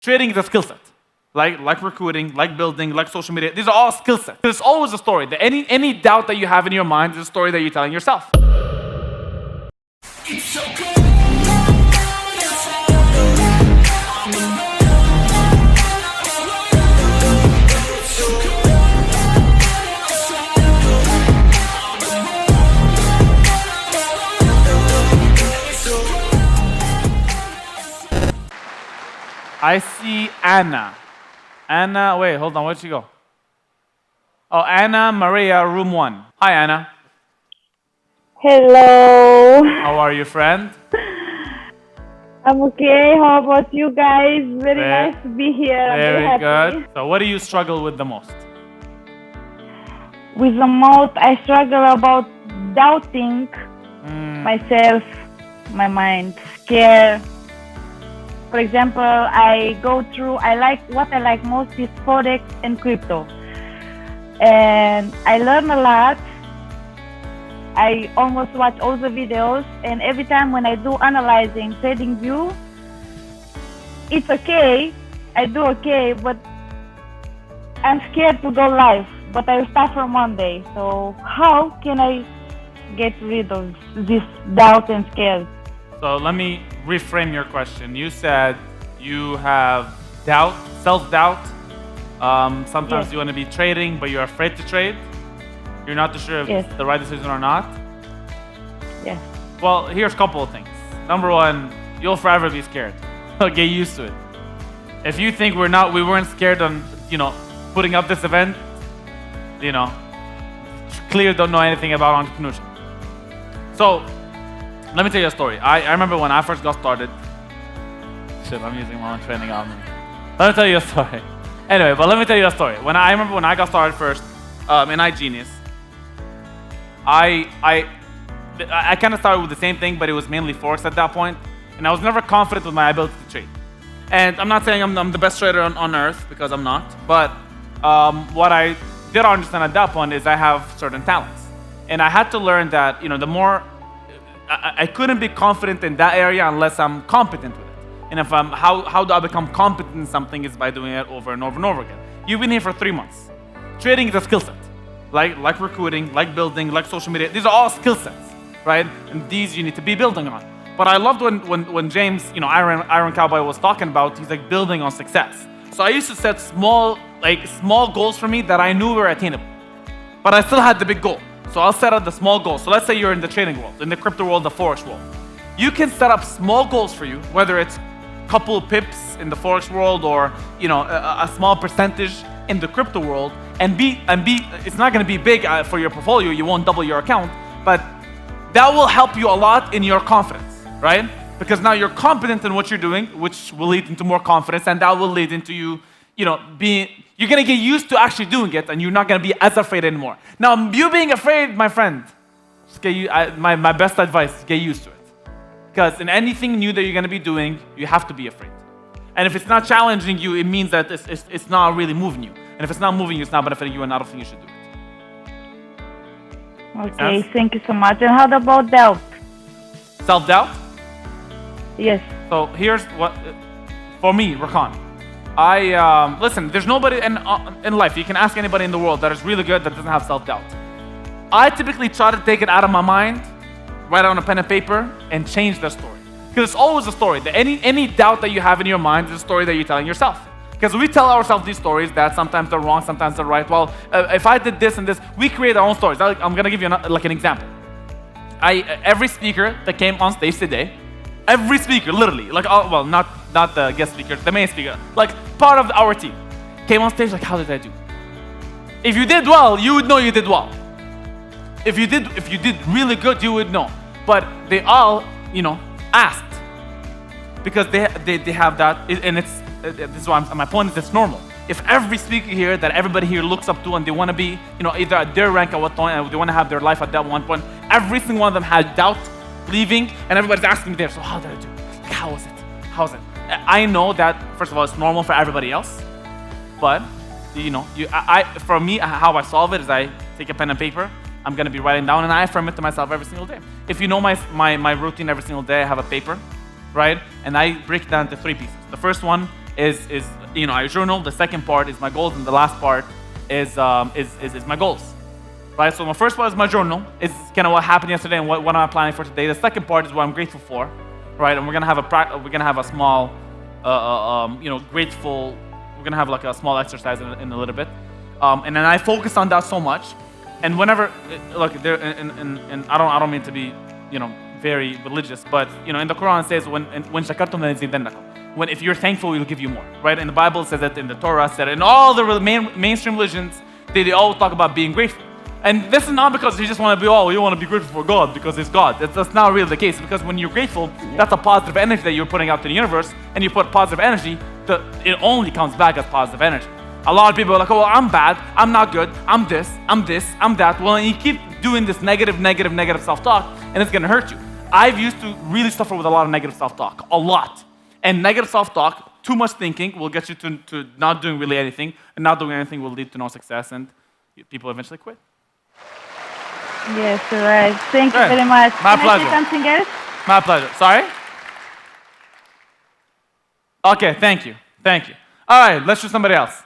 Trading is a skill set. Like recruiting, like building, like social media. These are all skill sets. There's always a story. Any doubt that you have in your mind is a story that you're telling yourself. It's so good. I see Anna. Anna, wait, hold on, where'd she go? Oh, Anna Maria, room 1. Hi, Anna. Hello. How are you, friend? I'm okay. How about you guys? Very nice to be here. I'm Very happy. good. So what do you struggle with the most? With the most, I struggle about doubting myself, my mind, scared. For example, I like most is Forex and crypto. And I learn a lot. I almost watch all the videos, and every time when I do analyzing, trading view, it's okay. I do okay, but I'm scared to go live. But I will start from Monday. So how can I get rid of this doubt and scare? So let me reframe your question. You said you have doubt, self-doubt. Sometimes Yes. you want to be trading, but you're afraid to trade. You're not too sure if Yes. it's the right decision or not. Yes. Well, here's a couple of things. Number one, you'll forever be scared. Get used to it. If you think we weren't scared on, putting up this event, clearly don't know anything about entrepreneurship. So, let me tell you a story. I remember when I first got started. Shit, I'm using my own training on me. Let me tell you a story. Anyway, but let me tell you a story. I remember when I got started first in iGenius, I kind of started with the same thing, but it was mainly Forex at that point, and I was never confident with my ability to trade. And I'm not saying I'm the best trader on earth, because I'm not, but what I did understand at that point is I have certain talents. And I had to learn that, the more, I couldn't be confident in that area unless I'm competent with it. And if how do I become competent in something is by doing it over and over and over again. You've been here for 3 months. Trading is a skill set. Like recruiting, like building, like social media. These are all skill sets, right? And these you need to be building on. But I loved when James, Iron Cowboy was talking about, he's like building on success. So I used to set small goals for me that I knew were attainable. But I still had the big goal. So I'll set up the small goals. So let's say you're in the trading world, in the crypto world, the Forex world. You can set up small goals for you, whether it's a couple pips in the Forex world or a small percentage in the crypto world, and be it's not going to be big for your portfolio. You won't double your account, but that will help you a lot in your confidence, right? Because now you're competent in what you're doing, which will lead into more confidence, and that will lead into you're going to get used to actually doing it, and you're not going to be as afraid anymore. Now, you being afraid, my friend, my best advice is get used to it. Because in anything new that you're going to be doing, you have to be afraid. And if it's not challenging you, it means that it's not really moving you. And if it's not moving you, it's not benefiting you, and I don't think you should do it. Okay, Yes? thank you so much. And how about doubt? Self-doubt? Yes. So here's what, for me, Rakan. Listen, there's nobody in life, you can ask anybody in the world that is really good that doesn't have self-doubt. I typically try to take it out of my mind, write it on a pen and paper, and change the story. Because it's always a story. Any doubt that you have in your mind is a story that you're telling yourself. Because we tell ourselves these stories that sometimes they're wrong, sometimes they're right. Well, if I did this and this, we create our own stories. I'm going to give you an example. Every speaker that came on stage today, every speaker, literally, not the guest speaker, the main speaker, part of our team, came on stage how did I do? If you did well, you would know you did well. If you did really good, you would know. But they all, asked, because they have that, and this is why my point is it's normal. If every speaker here that everybody here looks up to and they want to be, either at their rank at what point, and they want to have their life at that one point, every single one of them had doubt, leaving, and everybody's asking me there, so how did I do? How is it? How's it? I know that, first of all, it's normal for everybody else, but, for me, how I solve it is I take a pen and paper, I'm going to be writing down, and I affirm it to myself every single day. If you know my routine every single day, I have a paper, right? And I break it down into 3 pieces. The first one is I journal. The second part is my goals, and the last part is my goals. Right. So my first part is my journal. It's kind of what happened yesterday and what am I planning for today. The second part is what I'm grateful for. Right. And we're gonna have a small, grateful. We're gonna have like a small exercise in a little bit, and then I focus on that so much. And whenever, look, there, and I don't mean to be, very religious, but in the Quran it says when shakartum lazidannakum. When if you're thankful, we'll give you more, right? And the Bible says that, in the Torah said it, in all the mainstream religions, they all talk about being grateful. And this is not because you just want to be, you want to be grateful for God because it's God. That's not really the case. Because when you're grateful, that's a positive energy that you're putting out to the universe, and you put positive energy, it only comes back as positive energy. A lot of people are like, oh, I'm bad, I'm not good, I'm this, I'm that. Well, and you keep doing this negative self-talk, and it's gonna hurt you. I've used to really suffer with a lot of negative self-talk, a lot. And negative self-talk, too much thinking will get you to not doing really anything, and not doing anything will lead to no success, and people eventually quit. Yes, you're right. Thank you very much. My pleasure. Can I say something else? My pleasure. Sorry? Okay, thank you. All right, let's do somebody else.